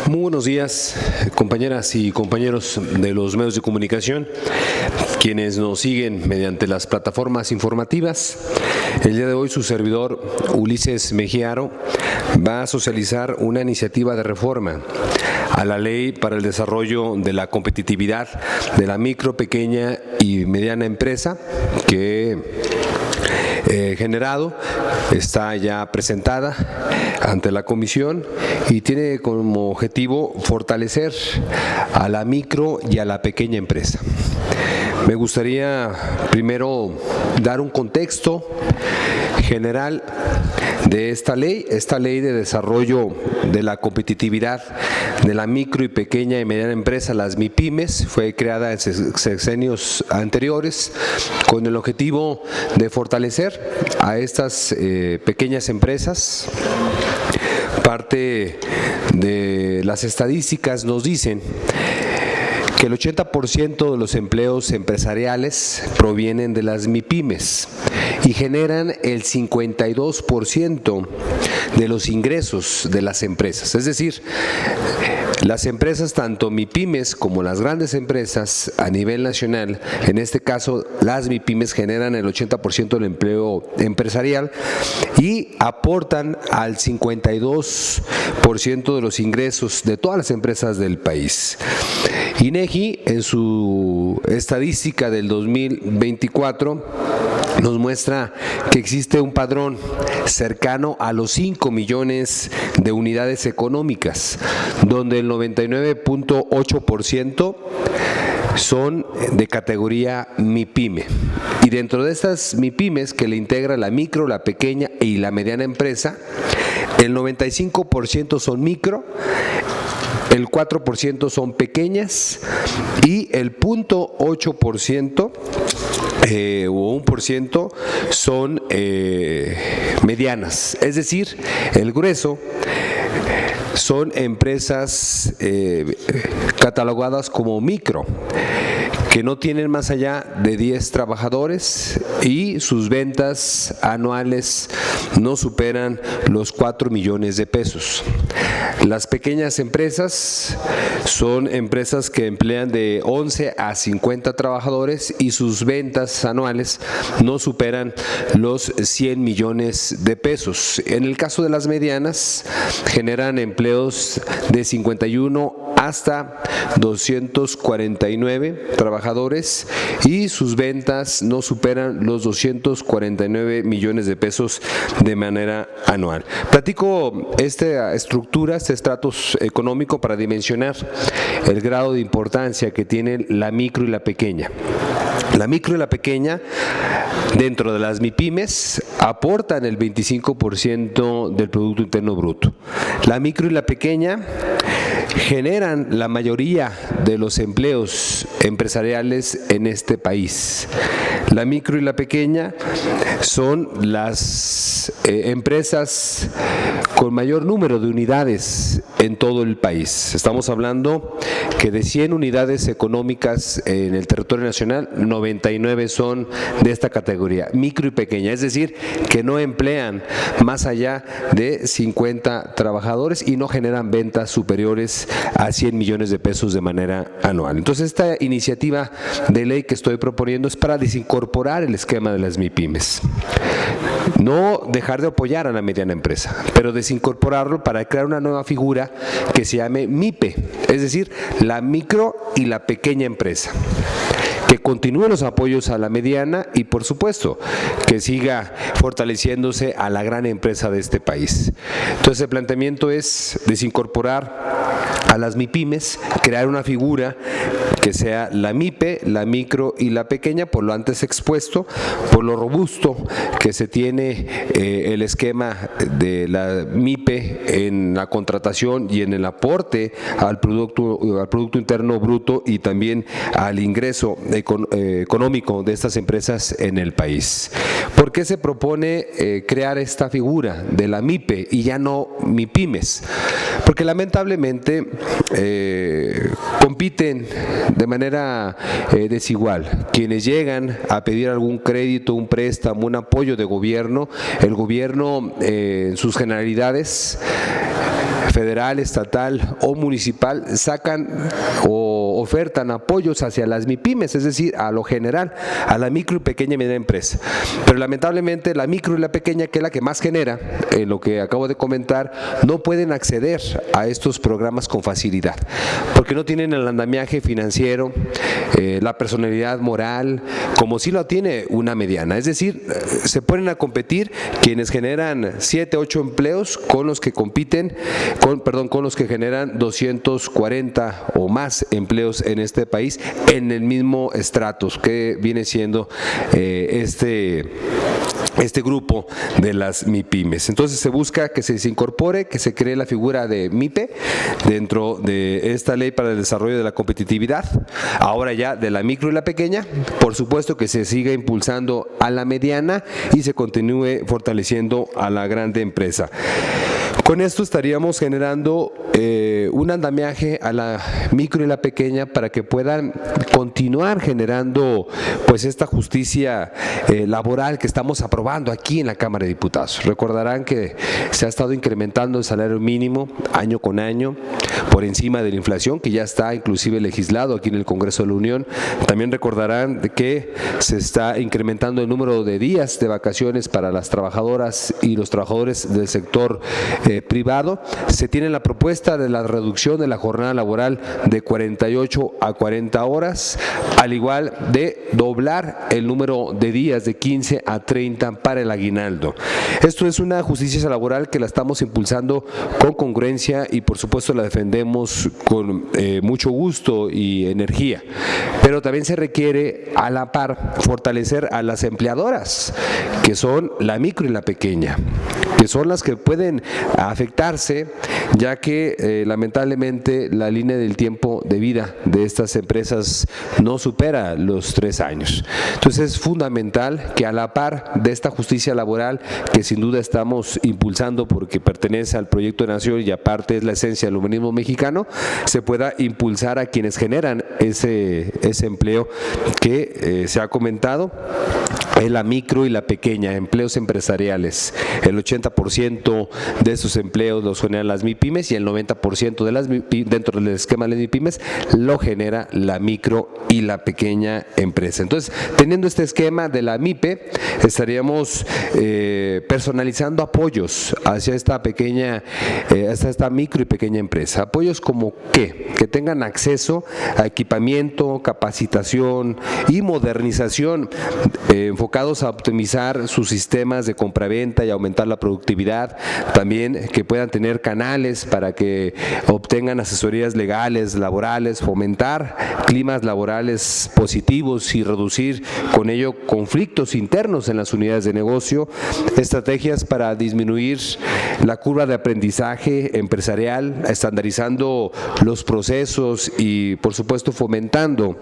Muy buenos días, compañeras y compañeros de los medios de comunicación, quienes nos siguen mediante las plataformas informativas. El día de hoy su servidor Ulises Mejiaro va a socializar una iniciativa de reforma a la Ley para el Desarrollo de la Competitividad de la Micro, Pequeña y Mediana Empresa que generado, está ya presentada ante la comisión y tiene como objetivo fortalecer a la micro y a la pequeña empresa. Me gustaría primero dar un contexto general de esta ley de desarrollo de la competitividad de la micro y pequeña y mediana empresa, las MIPYMES. Fue creada en sexenios anteriores con el objetivo de fortalecer a estas pequeñas empresas. Parte de las estadísticas nos dicen que el 80% de los empleos empresariales provienen de las MIPYMES y generan el 52% de los ingresos de las empresas. Es decir, las empresas, tanto MIPYMES como las grandes empresas a nivel nacional, en este caso las MIPYMES generan el 80% del empleo empresarial y aportan al 52% de los ingresos de todas las empresas del país. INEGI, en su estadística del 2024, nos muestra que existe un padrón cercano a los 5 millones de unidades económicas, donde el 99.8% son de categoría MIPYME. Y dentro de estas MIPYMES que le integra la micro, la pequeña y la mediana empresa, el 95% son micro, el 4% son pequeñas y el 0.8% o 1% son medianas. Es decir, el grueso son empresas catalogadas como micro, que no tienen más allá de 10 trabajadores y sus ventas anuales no superan los 4 millones de pesos. Las pequeñas empresas son empresas que emplean de 11 a 50 trabajadores y sus ventas anuales no superan los 100 millones de pesos. En el caso de las medianas, generan empleos de 51 hasta 249 trabajadores y sus ventas no superan los 249 millones de pesos de manera anual. Platico esta estructura, este estrato económico para dimensionar el grado de importancia que tienen la micro y la pequeña. La micro y la pequeña, dentro de las MIPYMES, aportan el 25% del Producto Interno Bruto. La micro y la pequeña generan la mayoría de los empleos empresariales en este país. La micro y la pequeña son las empresas con mayor número de unidades en todo el país. Estamos hablando que de 100 unidades económicas en el territorio nacional, 99 son de esta categoría, micro y pequeña, es decir, que no emplean más allá de 50 trabajadores y no generan ventas superiores a 100 millones de pesos de manera anual. Entonces, esta iniciativa de ley que estoy proponiendo es para desincorporar el esquema de las MIPYMES. No dejar de apoyar a la mediana empresa, pero desincorporarlo para crear una nueva figura que se llame MIPE, es decir, la micro y la pequeña empresa. Que continúen los apoyos a la mediana y, por supuesto, que siga fortaleciéndose a la gran empresa de este país. Entonces, el planteamiento es desincorporar a las MIPYMES, crear una figura que sea la MIPE, la micro y la pequeña, por lo antes expuesto, por lo robusto que se tiene el esquema de la MIPE en la contratación y en el aporte al Producto Interno Bruto y también al ingreso económico de estas empresas en el país. ¿Por qué se propone crear esta figura de la MIPE y ya no MIPYMES? Porque lamentablemente compiten de manera desigual. Quienes llegan a pedir algún crédito, un préstamo, un apoyo de gobierno, el gobierno en sus generalidades federal, estatal o municipal sacan o ofertan apoyos hacia las MIPYMES, es decir, a lo general, a la micro y pequeña y mediana empresa. Pero lamentablemente la micro y la pequeña, que es la que más genera, lo que acabo de comentar, no pueden acceder a estos programas con facilidad, porque no tienen el andamiaje financiero, la personalidad moral, como si lo tiene una mediana. Es decir, se ponen a competir quienes generan 7, 8 empleos con los que compiten, con los que generan 240 o más empleos en este país en el mismo estratus que viene siendo este grupo de las MIPYMES. Entonces se busca que se incorpore, que se cree la figura de MIPE dentro de esta ley para el desarrollo de la competitividad, ahora ya de la micro y la pequeña. Por supuesto que se siga impulsando a la mediana y se continúe fortaleciendo a la grande empresa. Con esto estaríamos generando un andamiaje a la micro y la pequeña para que puedan continuar generando pues esta justicia laboral que estamos aprobando aquí en la Cámara de Diputados. Recordarán que se ha estado incrementando el salario mínimo año con año por encima de la inflación, que ya está inclusive legislado aquí en el Congreso de la Unión. También recordarán que se está incrementando el número de días de vacaciones para las trabajadoras y los trabajadores del sector privado. Se tiene la propuesta de la reducción de la jornada laboral de 48 a 40 horas, al igual de doblar el número de días de 15 a 30 para el aguinaldo. Esto es una justicia laboral que la estamos impulsando con congruencia y por supuesto la defendemos con mucho gusto y energía, pero también se requiere a la par fortalecer a las empleadoras, que son la micro y la pequeña, que son las que pueden afectarse, ya que lamentablemente la línea del tiempo de vida de estas empresas no supera los 3 años. Entonces es fundamental que a la par de esta justicia laboral, que sin duda estamos impulsando porque pertenece al proyecto de nación y aparte es la esencia del humanismo mexicano, se pueda impulsar a quienes generan ese empleo que se ha comentado, en la micro y la pequeña, empleos empresariales. El 80% de esos empleos los generan las MIPYMES y el 90% de las dentro del esquema de las MIPYMES lo genera la micro y la pequeña empresa. Entonces, teniendo este esquema de la MIPE, estaríamos personalizando apoyos hacia esta pequeña, hacia esta micro y pequeña empresa. Apoyos como que tengan acceso a equipamiento, capacitación y modernización enfocados a optimizar sus sistemas de compraventa y aumentar la productividad. También que puedan tener canales para que obtengan asesorías legales, laborales, fomentar climas laborales positivos y reducir con ello conflictos internos en las unidades de negocio, estrategias para disminuir la curva de aprendizaje empresarial, estandarizando los procesos y por supuesto fomentando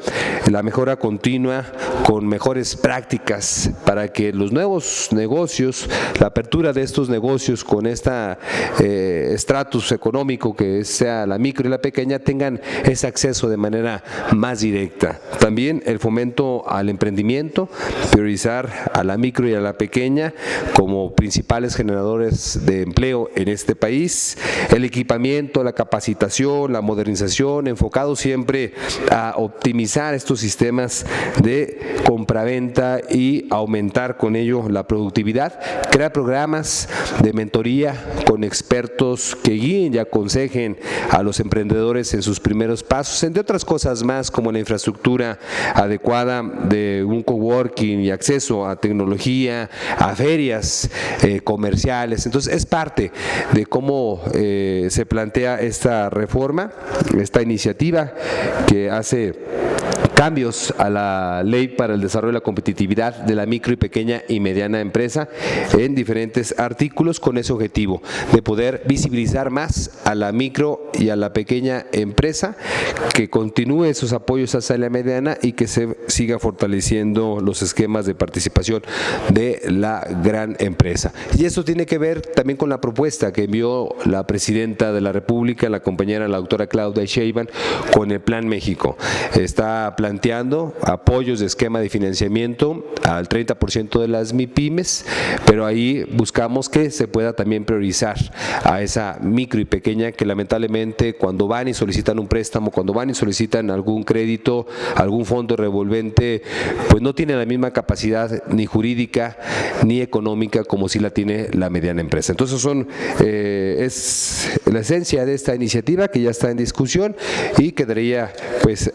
la mejora continua con mejores prácticas para que los nuevos negocios, la apertura de estos negocios con esta estratus económico que sea la micro y la pequeña tengan ese acceso de manera más directa. También el fomento al emprendimiento, priorizar a la micro y a la pequeña como principales generadores de empleo en este país, el equipamiento, la capacitación, la modernización, enfocado siempre a optimizar estos sistemas de compraventa y aumentar con ello la productividad, crear programas de mentoría con expertos que guíen y aconsejen a los emprendedores en sus primeros pasos, entre otras cosas más como la infraestructura adecuada de un coworking y acceso a tecnología, a ferias comerciales. Entonces es parte de cómo se plantea esta reforma, esta iniciativa que hace cambios a la Ley para el Desarrollo de la Competitividad de la Micro y Pequeña y Mediana Empresa en diferentes artículos con ese objetivo de poder visibilizar más a la micro y a la pequeña empresa, que continúe esos apoyos hacia la mediana y que se siga fortaleciendo los esquemas de participación de la gran empresa. Y eso tiene que ver también con la propuesta que envió la Presidenta de la República, la compañera, la doctora Claudia Sheinbaum, con el Plan México. Está planteando planteando apoyos de esquema de financiamiento al 30% de las MIPYMES, pero ahí buscamos que se pueda también priorizar a esa micro y pequeña que lamentablemente cuando van y solicitan un préstamo, cuando van y solicitan algún crédito, algún fondo revolvente, pues no tiene la misma capacidad ni jurídica ni económica como si la tiene la mediana empresa. Entonces es la esencia de esta iniciativa que ya está en discusión y quedaría pues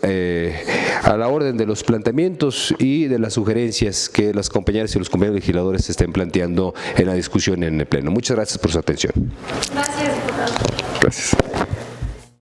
a la orden de los planteamientos y de las sugerencias que las compañeras y los compañeros legisladores estén planteando en la discusión en el Pleno. Muchas gracias por su atención. Gracias, diputado. Gracias.